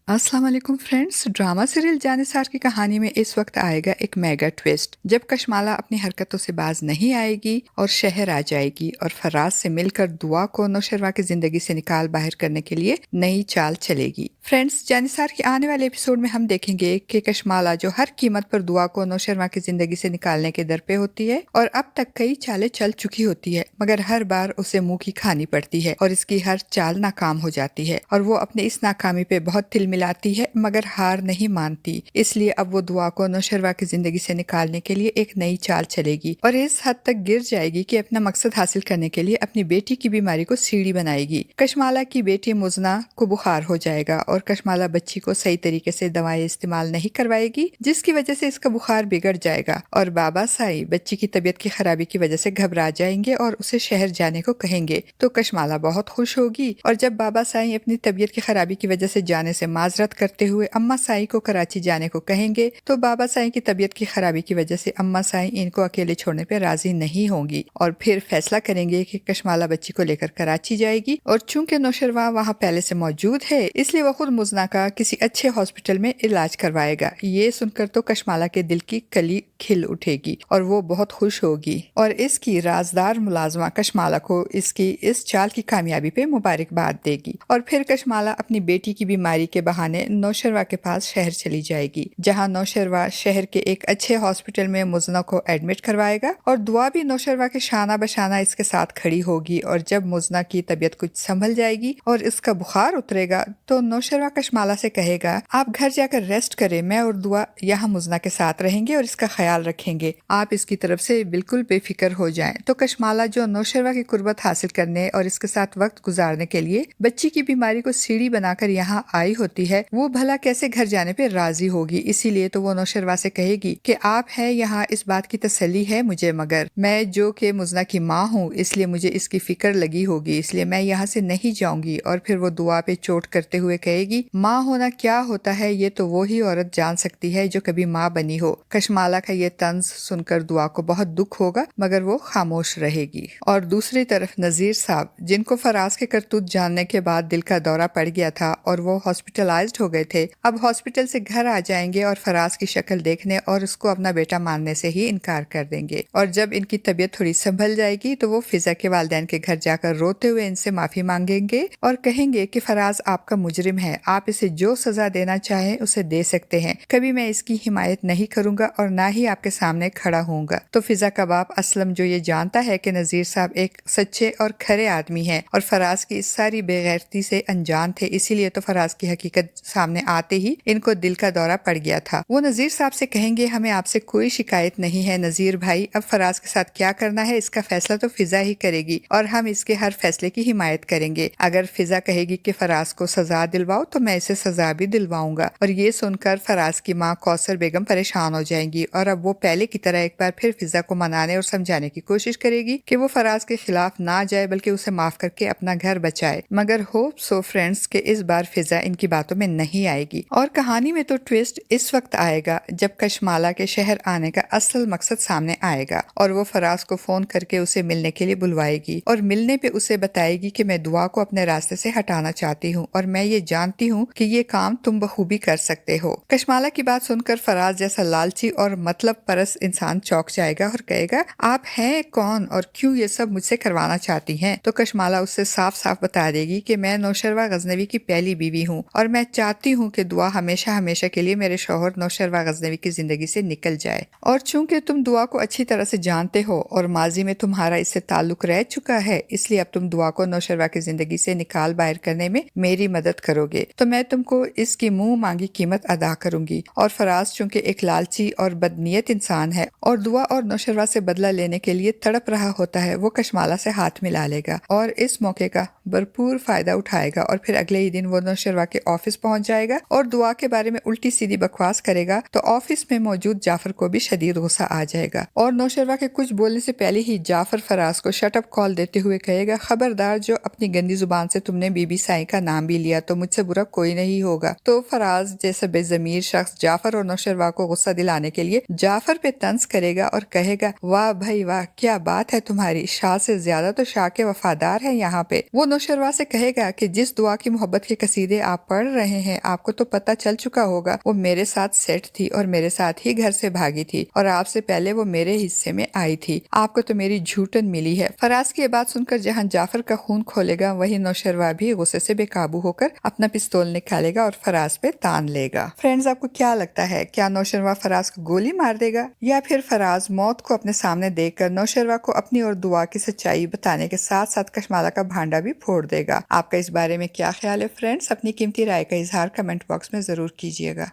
अस्सलाम वालेकुम friends. Drama serial Jannisar की कहानी में इस वक्त आएगा एक मेगा ट्विस्ट, जब कशमाला अपनी हरकतों से बाज नहीं आएगी और शहर आ जाएगी और फराज से मिलकर दुआ को नौशरवा की जिंदगी से निकाल बाहर करने के लिए नई चाल चलेगी। फ्रेंड्स, जानिसार के आने वाले एपिसोड में हम देखेंगे कि कशमाला जो हर कीमत पर दुआ को नौशरवा की जिंदगी से निकालने के दर पे होती है और अब तक कई चालें चल चुकी होती है, मगर हर बार उसे मुंह की खानी पड़ती है और इसकी हर चाल नाकाम हो जाती है और वो अपने इस नाकामी पे बहुत तिल मिलाती है मगर हार नहीं मानती। इसलिए अब वो दुआ को नौशरवा की जिंदगी से निकालने के लिए एक नई चाल चलेगी और इस हद तक गिर जाएगी कि अपना मकसद हासिल करने के लिए अपनी बेटी की बीमारी को सीढ़ी बनाएगी। कशमाला की बेटी मुजना को बुखार हो जाएगा और कशमाला बच्ची को सही तरीके से दवाएं इस्तेमाल नहीं करवाएगी, जिसकी वजह से इसका बुखार बिगड़ जाएगा और बाबा साई बच्ची की तबीयत की खराबी की वजह से घबरा जाएंगे और उसे शहर जाने को कहेंगे। तो कशमाला बहुत खुश होगी और जब बाबा साई अपनी तबीयत की खराबी की वजह से जाने से माजरत करते हुए अम्मा साई को कराची जाने को कहेंगे, तो बाबा साई की तबीयत की खराबी की वजह से अम्मा साई इनको अकेले छोड़ने पर राजी नहीं होंगी और फिर फैसला करेंगे कि कशमाला बच्ची को लेकर कराची जाएगी। और चूंकि नौशरवा वहाँ पहले से मौजूद है, इसलिए वो खुद मुजना का किसी अच्छे हॉस्पिटल में इलाज करवाएगा। ये सुनकर तो कशमाला के दिल की कली खिल उठेगी और वो बहुत खुश होगी और इसकी राजदार मुलाजमा कशमाला को इसकी इस चाल की कामयाबी पे मुबारकबाद देगी। और फिर कशमाला अपनी बेटी की बीमारी के बहाने नौशरवा के पास शहर चली जाएगी, जहां नौशरवा शहर के एक अच्छे हॉस्पिटल में मुजना को एडमिट करवाएगा और दुआ भी नौशरवा के शाना बशाना इसके साथ खड़ी होगी। और जब मुजना की तबीयत कुछ संभल जाएगी और इसका बुखार उतरेगा, तो नौशरवा कशमाला से कहेगा, आप घर जाकर रेस्ट करें, मैं और दुआ यहाँ मुजना के साथ रहेंगे और इसका ख्याल रखेंगे, आप इसकी तरफ से बिल्कुल बेफिक्र हो जाएं। तो कशमाला जो नौशरवा की कुर्बत हासिल करने और इसके साथ वक्त गुजारने के लिए बच्ची की बीमारी को सीढ़ी बनाकर यहाँ आई होती है, वो भला कैसे घर जाने पे राजी होगी। इसीलिए तो वो नौशरवा से कहेगी कि आप हैं यहाँ, इस बात की तसल्ली है मुझे, मगर मैं जो कि मुजना की माँ हूँ, इसलिए मुझे इसकी फिक्र लगी होगी, इसलिए मैं यहाँ से नहीं जाऊंगी। और फिर वो दुआ पे चोट करते हुए कहेगी, माँ होना क्या होता है ये तो वो ही औरत जान सकती है जो कभी माँ बनी हो। कशमाला का ये तंज सुनकर दुआ को बहुत दुख होगा, मगर वो खामोश रहेगी। और दूसरी तरफ नजीर साहब, जिनको फराज के करतूत जानने के बाद दिल का दौरा पड़ गया था और वो हॉस्पिटलाइज्ड हो गए थे, अब हॉस्पिटल से घर आ जाएंगे और फराज की शक्ल देखने और उसको अपना बेटा मानने से ही इनकार कर देंगे। और जब इनकी तबीयत थोड़ी संभल जाएगी, तो वो फिजा के वालिदैन के घर जाकर रोते हुए इनसे माफी मांगेंगे और कहेंगे कि फराज आपका मुजरिम है, आप इसे जो सजा देना चाहें उसे दे सकते हैं, कभी मैं इसकी हिमायत नहीं करूंगा और ना ही आपके सामने खड़ा होऊंगा। तो फिजा का बाप असलम, जो ये जानता है कि नजीर साहब एक सच्चे और खरे आदमी हैं और फराज की इस सारी बेगैरती से अनजान थे, इसीलिए तो फराज की हकीकत सामने आते ही इनको दिल का दौरा पड़ गया था। वो नजीर साहब से कहेंगे, हमें आपसे कोई शिकायत नहीं है नजीर भाई, अब फराज के साथ क्या करना है इसका फैसला तो फिजा ही करेगी और हम इसके हर फैसले की हिमायत करेंगे। अगर फिजा कहेगी कि फराज को सजा दिलवाओ तो मैं इसे सजा भी दिलवाऊंगा। और ये सुनकर फराज की माँ कौसर बेगम परेशान हो जाएंगी और अब वो पहले की तरह एक बार फिर फिजा को मनाने और समझाने की कोशिश करेगी कि वो फराज के खिलाफ ना जाए, बल्कि उसे माफ करके अपना घर बचाए। मगर होप सो फ्रेंड्स के इस बार फिजा इनकी बातों में नहीं आएगी और कहानी में तो ट्विस्ट इस वक्त आएगा जब कशमाला के शहर आने का असल मकसद सामने आएगा और वो फराज को फोन करके उसे मिलने के लिए बुलवाएगी और मिलने पे उसे बताएगी कि मैं दुआ को अपने रास्ते से हटाना चाहती हूँ और मैं ये जानती हूँ कि ये काम तुम बखूबी कर सकते हो। कशमाला की बात सुनकर फराज जैसा लालची और मतलब परस इंसान चौंक जाएगा और कहेगा, आप हैं कौन और क्यों ये सब मुझसे करवाना चाहती हैं। तो कशमाला उससे साफ साफ बता देगी कि मैं नौशरवा गजनवी की पहली बीवी हूँ और मैं चाहती हूँ कि दुआ हमेशा हमेशा के लिए मेरे शौहर नौशरवा गजनवी की जिंदगी से निकल जाए। और चूंकि तुम दुआ को अच्छी तरह से जानते हो और माजी में तुम्हारा इससे ताल्लुक रह चुका है, इसलिए अब तुम दुआ को नौशरवा की जिंदगी से निकाल बाहर करने में मेरी मदद करोगे, तो मैं तुमको इसकी मुंह मांगी कीमत अदा करूंगी। और फराज चूंकि एक लालची और बदनीयत इंसान है और दुआ और नौशरवा से बदला लेने के लिए तड़प रहा होता है, वो कशमाला से हाथ मिला लेगा और इस मौके का भरपूर फायदा उठाएगा और फिर अगले ही दिन वो नौशरवा के ऑफिस पहुंच जाएगा और दुआ के बारे में उल्टी सीधी बकवास करेगा। तो ऑफिस में मौजूद जाफर को भी शदीद गुस्सा आ जाएगा और नौशरवा के कुछ बोलने से पहले ही जाफर फराज को शट अप कॉल देते हुए कहेगा, खबरदार, जो अपनी गंदी जुबान से तुमने बीबी साई का नाम भी लिया तो मुझसे बुरा कोई नहीं होगा। तो फराज जैसा बेजमीर शख्स जाफर और नौशरवा को गुस्सा दिलाने के लिए जाफर पे तंज करेगा और कहेगा, वाह भाई वाह, क्या बात है तुम्हारी, शाह से ज्यादा तो शाह के वफादार है यहाँ पे। वो नौशरवा से कहेगा कि जिस दुआ की मोहब्बत के कसीदे आप पढ़ रहे हैं, आपको तो पता चल चुका होगा वो मेरे साथ सेट थी और मेरे साथ ही घर से भागी थी और आपसे पहले वो मेरे हिस्से में आई थी। आपको तो मेरी झूठन मिली है। फराज की ये बात सुनकर जहां जाफर का खून खोलेगा वहीं नौशरवा भी गुस्से से बेकाबू होकर अपना पिस्तौल निकालेगा और फराज पे तान लेगा। फ्रेंड्स, आपको क्या लगता है, क्या नौशरवा फराज को गोली मार देगा या फिर फराज मौत को अपने सामने देखकर नौशरवा को अपनी और दुआ की सच्चाई बताने के साथ साथ कशमाला का भांडा भी फोड़ देगा? आपका इस बारे में क्या ख्याल है फ्रेंड्स? अपनी कीमती राय का इजहार कमेंट बॉक्स में जरूर कीजिएगा।